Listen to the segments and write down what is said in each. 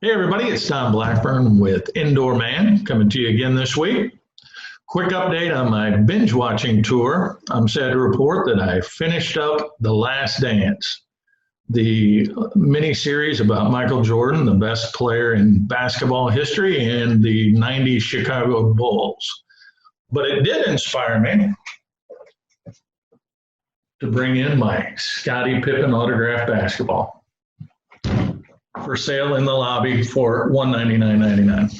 Hey everybody, it's Tom Blackburn with Indoorman coming to you again this week. Quick update on my binge watching tour. I'm sad to report that I finished up The Last Dance, the mini series about Michael Jordan, the best player in basketball history, and the '90s Chicago Bulls. But it did inspire me to bring in my Scottie Pippen autographed basketball for sale in the lobby for $199.99.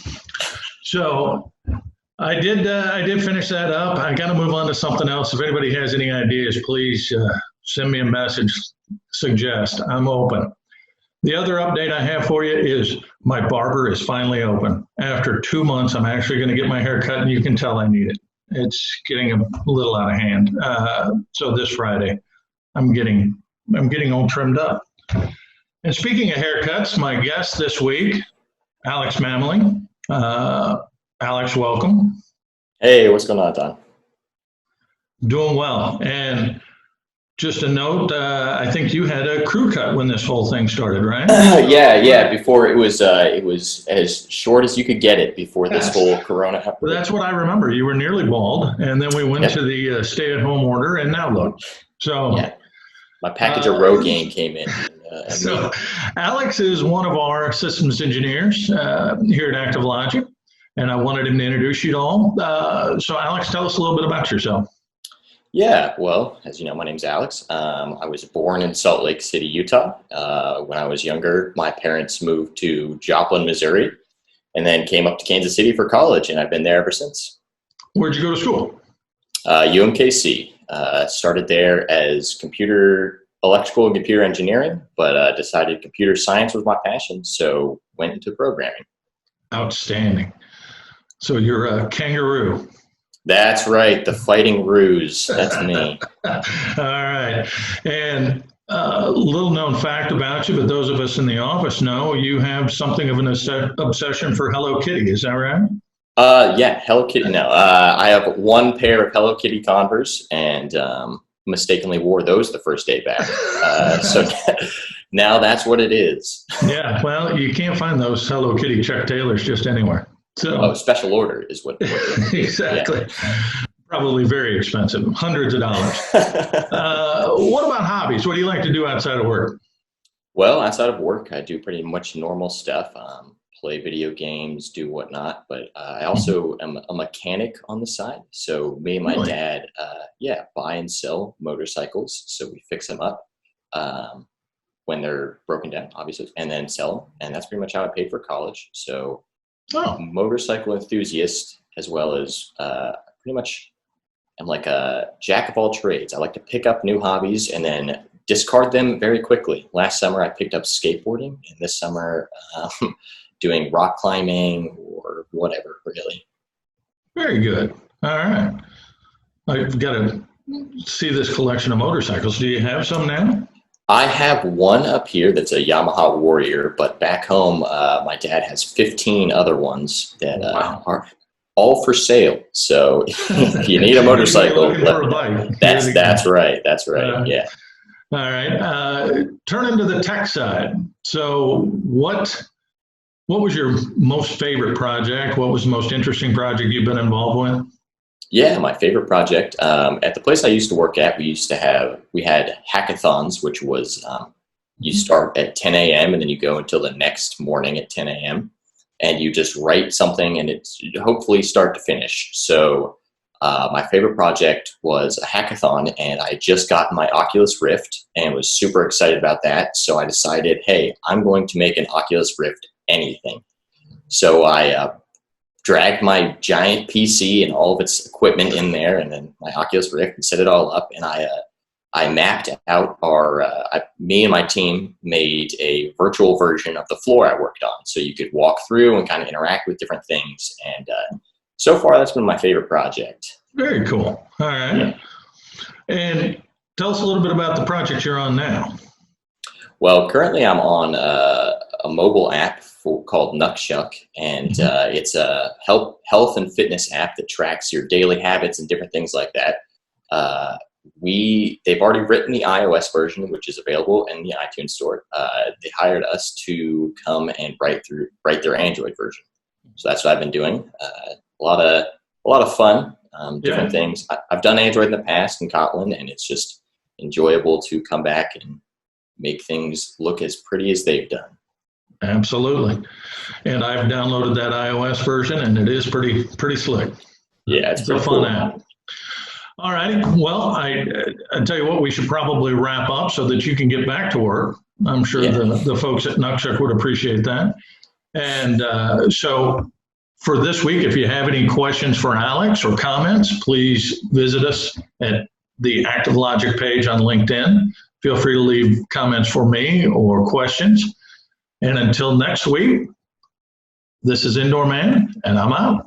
So I did finish that up. I got to move on to something else. If anybody has any ideas, please send me a message. Suggest. I'm open. The other update I have for you is my barber is finally open. After 2 months, I'm actually going to get my hair cut, and you can tell I need it. It's getting a little out of hand. So this Friday, I'm getting all trimmed up. And speaking of haircuts, my guest this week, Alex Mammele. Alex, welcome. Hey, what's going on, Don? Doing well. And just a note, I think you had a crew cut when this whole thing started, right? Yeah. Before it was as short as you could get it before this whole Corona happened. Well, that's what I remember. You were nearly bald, and then we went to the stay-at-home order, and now look. So yeah, my package of Rogaine came in. So Alex is one of our systems engineers here at Active Logic, and I wanted him to introduce you to all. So Alex, tell us a little bit about yourself. Yeah, well, as you know, my name's Alex. I was born in Salt Lake City, Utah. When I was younger, my parents moved to Joplin, Missouri, and then came up to Kansas City for college, and I've been there ever since. Where'd you go to school? UMKC. Started there as electrical and computer engineering, but decided computer science was my passion, so went into programming. Outstanding. So you're a kangaroo. That's right, the Fighting Ruse. That's me. All right. And a little known fact about you, but those of us in the office know you have something of an obsession for Hello Kitty. Is that right? Yeah, Hello Kitty. No, I have one pair of Hello Kitty Converse, and mistakenly wore those the first day back. So now that's what it is. Yeah, well, you can't find those Hello Kitty Chuck Taylors just anywhere. So special order is what exactly. Yeah. Probably very expensive, hundreds of dollars. What about hobbies? What do you like to do outside of work? Well, outside of work, I do pretty much normal stuff. Play video games, do whatnot, but I also am a mechanic on the side. So me and my dad, buy and sell motorcycles. So we fix them up when they're broken down, obviously, and then sell them. And that's pretty much how I paid for college. So motorcycle enthusiast, as well as pretty much I'm like a jack of all trades. I like to pick up new hobbies and then discard them very quickly. Last summer, I picked up skateboarding, and this summer, doing rock climbing or whatever, really. Very good. All right. I've got to see this collection of motorcycles. Do you have some now? I have one up here that's a Yamaha Warrior, but back home, my dad has 15 other ones that are all for sale. So if you need a motorcycle, that's right. Yeah. All right. Turn into the tech side. So what was your most favorite project? What was the most interesting project you've been involved with? Yeah, my favorite project. At the place I used to work at, we had hackathons, which was you start at 10 a.m. and then you go until the next morning at 10 a.m. and you just write something, and it's hopefully start to finish. So my favorite project was a hackathon, and I just got my Oculus Rift and was super excited about that. So I decided, hey, I'm going to make an Oculus Rift anything. So I dragged my giant PC and all of its equipment in there, and then my Oculus Rift, and set it all up. And I mapped out me and my team made a virtual version of the floor I worked on, so you could walk through and kind of interact with different things. And so far, that's been my favorite project. Very cool. All right. Yeah. And tell us a little bit about the project you're on now. Well, currently I'm on a mobile app called Nuckshuck, and it's a health and fitness app that tracks your daily habits and different things like that. they've already written the iOS version, which is available in the iTunes store. They hired us to come and write their Android version. So that's what I've been doing. A lot of fun, different things. I've done Android in the past in Kotlin, and it's just enjoyable to come back and make things look as pretty as they've done. Absolutely. And I've downloaded that iOS version, and it is pretty slick. Yeah, it's a fun app. All righty. Well, I tell you what, we should probably wrap up so that you can get back to work. I'm sure the folks at Nuckchuck would appreciate that. And so for this week, if you have any questions for Alex or comments, please visit us at the Active Logic page on LinkedIn. Feel free to leave comments for me or questions. And until next week, this is Indoorman, and I'm out.